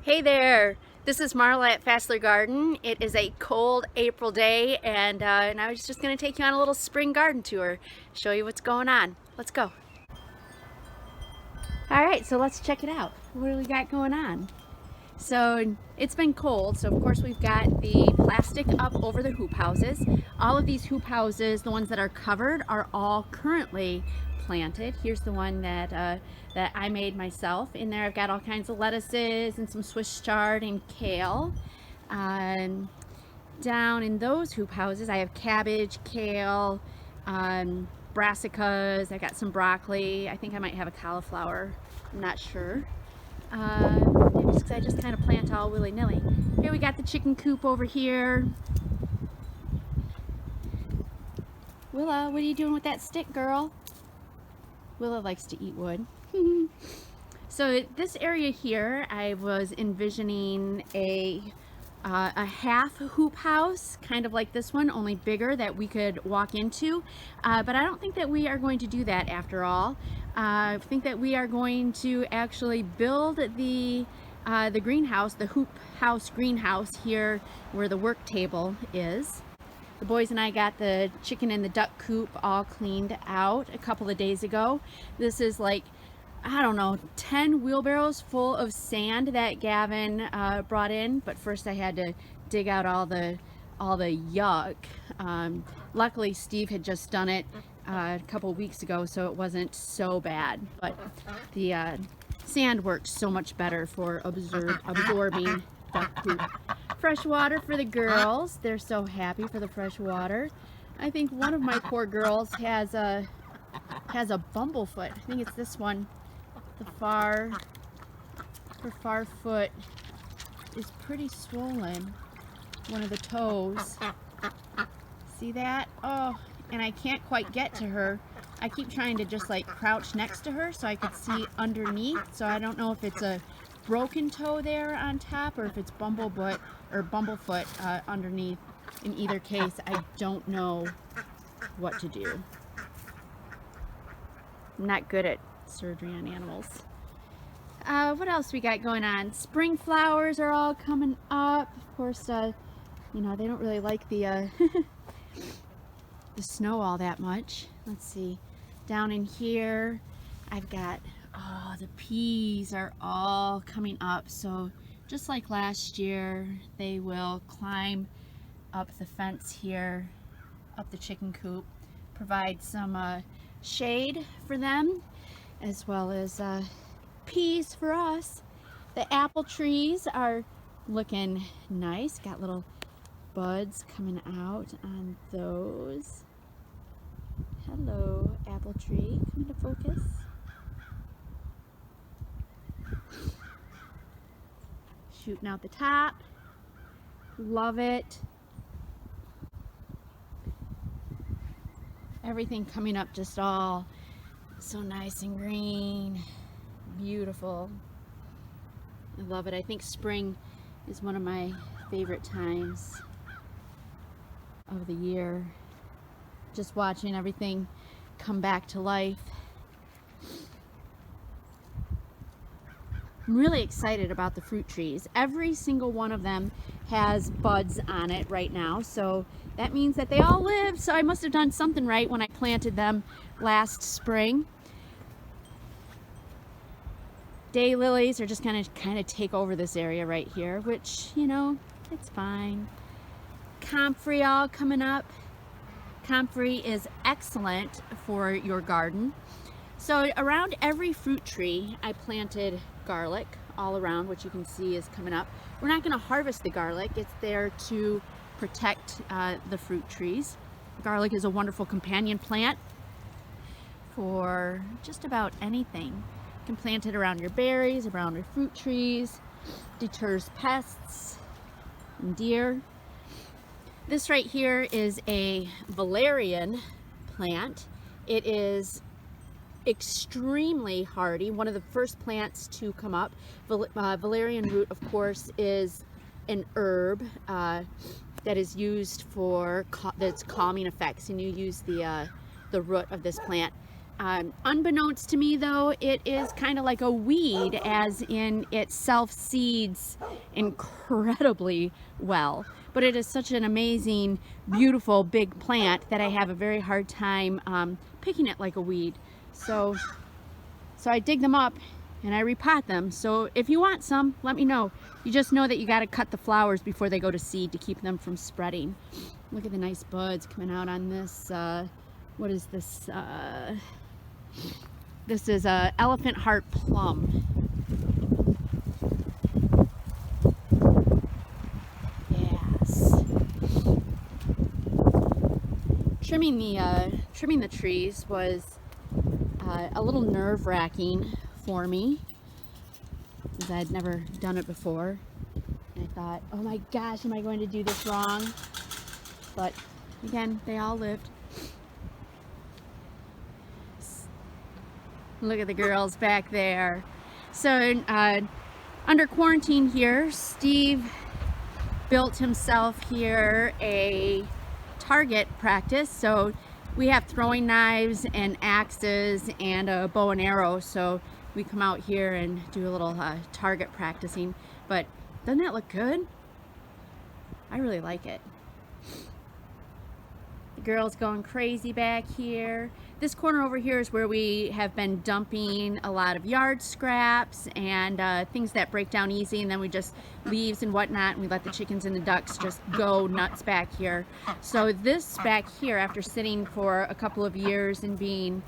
Hey there, this is Marla at Fassler Garden. It is a cold April day and I was just going to take you on a little spring garden tour, show you what's going on. Let's go. Alright, so let's check it out. What do we got going on? So it's been cold, so of course we've got the plastic up over the hoop houses. All of these hoop houses, the ones that are covered, are all currently planted. Here's the one that I made myself. In there I've got all kinds of lettuces and some Swiss chard and kale. Down in those hoop houses I have cabbage, kale, brassicas, I got some broccoli, I think I might have a cauliflower, I'm not sure. Because I just kind of plant all willy-nilly. Here we got the chicken coop over here. Willa, what are you doing with that stick, girl? Willa likes to eat wood. So this area here, I was envisioning a half hoop house, kind of like this one, only bigger, that we could walk into. But I don't think that we are going to do that after all. I think that we are going to actually build the greenhouse, the hoop house greenhouse here where the work table is. The boys and I got the chicken and the duck coop all cleaned out a couple of days ago. This is like, I don't know, 10 wheelbarrows full of sand that Gavin brought in, but first I had to dig out all the yuck. Luckily Steve had just done it a couple weeks ago, so it wasn't so bad, but the sand works so much better for absorbing duck poop. Fresh water for the girls. They're so happy for the fresh water. I think one of my poor girls has a bumblefoot. I think it's this one. Her far foot is pretty swollen. One of the toes. See that? Oh, and I can't quite get to her. I keep trying to just like crouch next to her so I could see underneath. So I don't know if it's a broken toe there on top or if it's bumblefoot underneath. In either case, I don't know what to do. I'm not good at surgery on animals. What else we got going on? Spring flowers are all coming up. Of course, you know, they don't really like the the snow all that much. Let's see. Down in here, I've got, oh, the peas are all coming up. So just like last year, they will climb up the fence here, up the chicken coop, provide some shade for them, as well as peas for us. The apple trees are looking nice. Got little buds coming out on those. Hello, apple tree. Come into focus. Shooting out the top. Love it. Everything coming up just all so nice and green. Beautiful. I love it. I think spring is one of my favorite times of the year. Just watching everything come back to life. I'm really excited about the fruit trees. Every single one of them has buds on it right now, so that means that they all live. So I must have done something right when I planted them last spring. Daylilies are just gonna kind of take over this area right here, which, you know, it's fine. Comfrey all coming up. Comfrey is excellent for your garden. So around every fruit tree I planted garlic all around, which you can see is coming up. We're not going to harvest the garlic. It's there to protect the fruit trees. Garlic is a wonderful companion plant for just about anything. You can plant it around your berries, around your fruit trees. Deters pests and deer. This right here is a valerian plant. It is extremely hardy, one of the first plants to come up. Valerian root, of course, is an herb that is used for that's calming effects, and you use the root of this plant Unbeknownst to me though, it is kind of like a weed, as in it self-seeds incredibly well. But it is such an amazing, beautiful, big plant that I have a very hard time picking it like a weed. So I dig them up and I repot them. So if you want some, let me know. You just know that you got to cut the flowers before they go to seed to keep them from spreading. Look at the nice buds coming out on this. What is this? This is a elephant heart plum. Yes. Trimming the trees was a little nerve-wracking for me, because I'd never done it before. And I thought, oh my gosh, am I going to do this wrong? But again, they all lived. Look at the girls back there. So under quarantine here, Steve built himself here a target practice. So we have throwing knives and axes and a bow and arrow. So we come out here and do a little target practicing. But doesn't that look good? I really like it. The girls going crazy back here. This corner over here is where we have been dumping a lot of yard scraps and things that break down easy, and then we just leaves and whatnot, and we let the chickens and the ducks just go nuts back here. So this back here, after sitting for a couple of years and being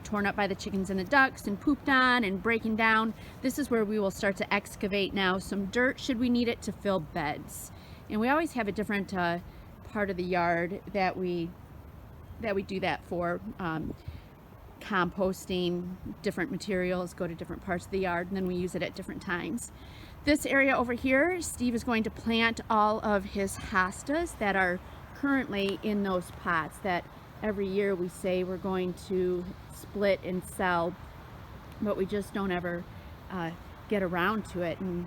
torn up by the chickens and the ducks and pooped on and breaking down, this is where we will start to excavate now some dirt should we need it to fill beds. And we always have a different part of the yard that we do that for. Composting, different materials go to different parts of the yard, and then we use it at different times. This area over here, Steve is going to plant all of his hostas that are currently in those pots that every year we say we're going to split and sell, but we just don't ever get around to it. And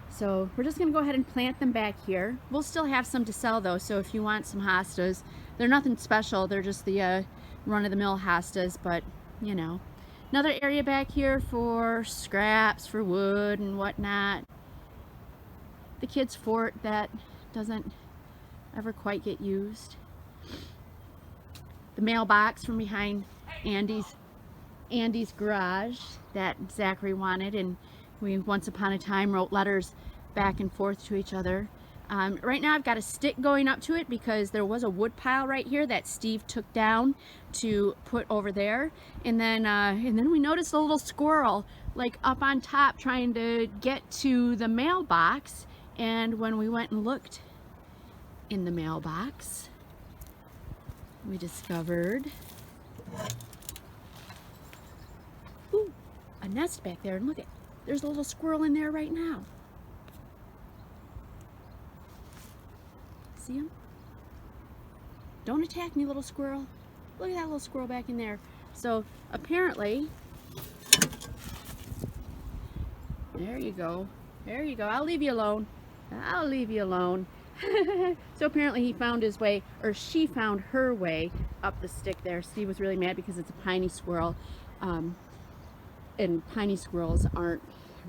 so we're just going to go ahead and plant them back here. We'll still have some to sell though, so if you want some hostas, they're nothing special, they're just the run-of-the-mill hostas, but you know. Another area back here for scraps, for wood and whatnot. The kids' fort that doesn't ever quite get used. The mailbox from behind Andy's garage that Zachary wanted, and we once upon a time wrote letters back and forth to each other. Right now I've got a stick going up to it because there was a wood pile right here that Steve took down to put over there, and then we noticed a little squirrel like up on top trying to get to the mailbox, and when we went and looked in the mailbox, we discovered a nest back there, and look at, there's a little squirrel in there right now. See him? Don't attack me, little squirrel. Look at that little squirrel back in there. So apparently, there you go. There you go. I'll leave you alone. I'll leave you alone. So apparently he found his way, or she found her way up the stick there. Steve was really mad because it's a piney squirrel. And piney squirrels aren't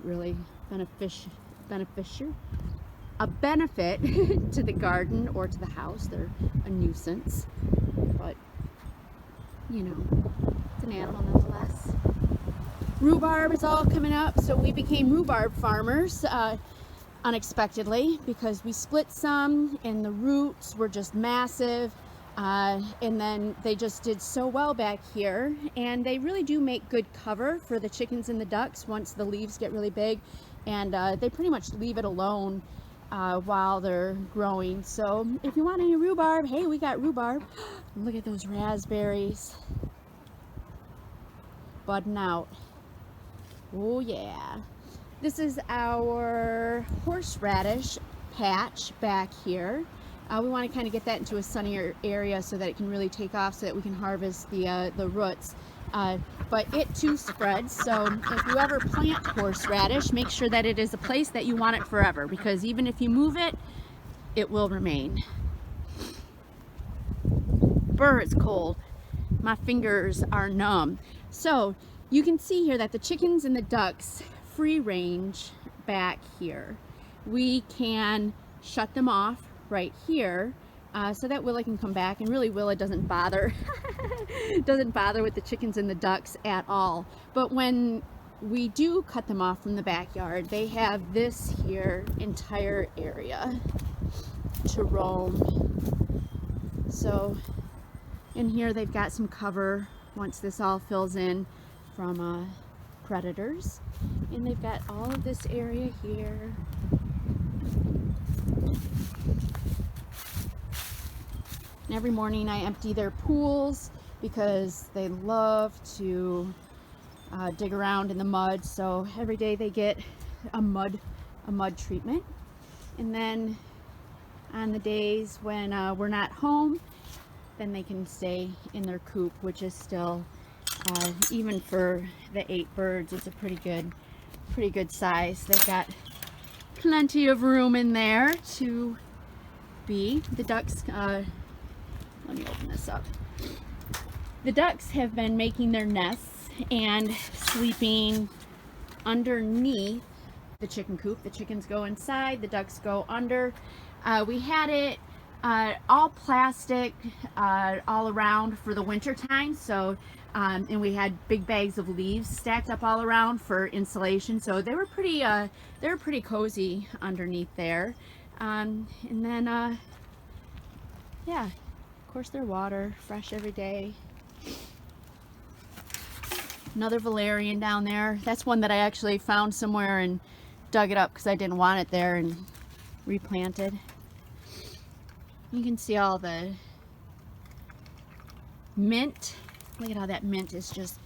really a benefit to the garden or to the house. They're a nuisance, but you know, it's an animal nonetheless. Rhubarb is all coming up, so we became rhubarb farmers unexpectedly, because we split some and the roots were just massive, and then they just did so well back here, and they really do make good cover for the chickens and the ducks once the leaves get really big, and they pretty much leave it alone while they're growing. So if you want any rhubarb, hey, we got rhubarb. Look at those raspberries budding out. Oh yeah. This is our horseradish patch back here. We want to kind of get that into a sunnier area so that it can really take off, so that we can harvest the roots. But it too spreads, so if you ever plant horseradish, make sure that it is a place that you want it forever, because even if you move it, it will remain. Brr, it's cold. my fingers are numb. So you can see here that the chickens and the ducks free range back here. We can shut them off right here so that Willa can come back, and really Willa doesn't bother doesn't bother with the chickens and the ducks at all. But when we do cut them off from the backyard, they have this here entire area to roam. So in here they've got some cover once this all fills in from predators, and they've got all of this area here. And every morning I empty their pools because they love to dig around in the mud, so every day they get a mud treatment. And then on the days when we're not home, then they can stay in their coop, which is still even for the 8 birds, it's a pretty good size. They've got plenty of room in there to be. The ducks, let me open this up. The ducks have been making their nests and sleeping underneath the chicken coop. The chickens go inside, the ducks go under. We had it all plastic all around for the winter time, so and we had big bags of leaves stacked up all around for insulation, so they were pretty cozy underneath there. And then yeah, of course their water fresh every day. Another valerian down there. That's one that I actually found somewhere and dug it up because I didn't want it there and replanted. You can see all the mint. Look at how that mint is just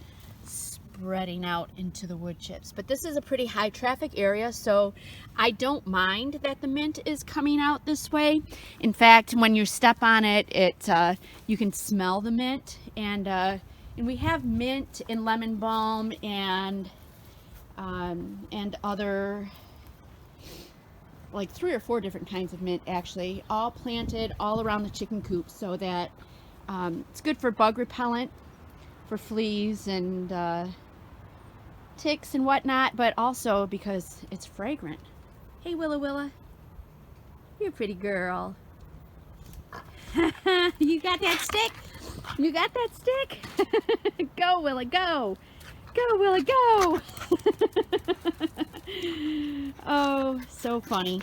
spreading out into the wood chips. But this is a pretty high traffic area, so I don't mind that the mint is coming out this way. In fact, when you step on it, you can smell the mint, and we have mint and lemon balm and other, like 3 or 4 different kinds of mint actually, all planted all around the chicken coop, so that it's good for bug repellent, for fleas and ticks and whatnot, but also because it's fragrant. Hey Willa Willa, you're a pretty girl. You got that stick? You got that stick? Go Willa, go! Go Willa, go! Oh, so funny.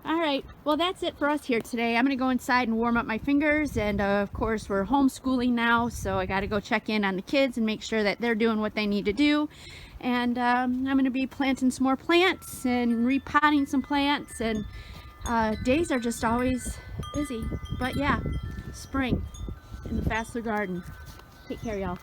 Alright, well that's it for us here today. I'm going to go inside and warm up my fingers, and of course we're homeschooling now, so I got to go check in on the kids and make sure that they're doing what they need to do. And I'm going to be planting some more plants and repotting some plants, and days are just always busy. But yeah, spring in the Fassler garden. Take care, y'all.